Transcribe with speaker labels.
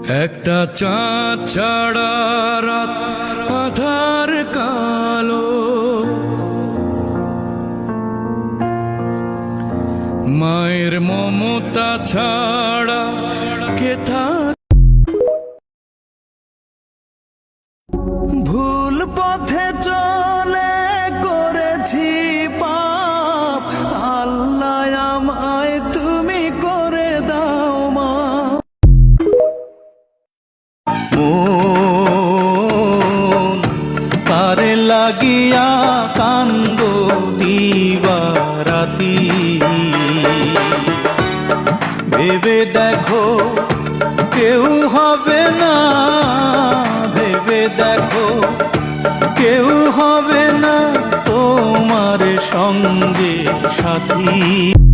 Speaker 1: একটা চাঁদ ছাড়া রাত আধার কালো, মায়ের মমতা ছাড়া কে থাকে। ভুল পথে চলে করেছি পাপ, আল্লাহ আমায় তুমি করে দাও মা। তারে লাগিয়া কান্দ দিবারাতি, ভেবে দেখো কেউ হবে না, ভেবে দেখো কেউ হবে না তোমার সঙ্গে সাথী।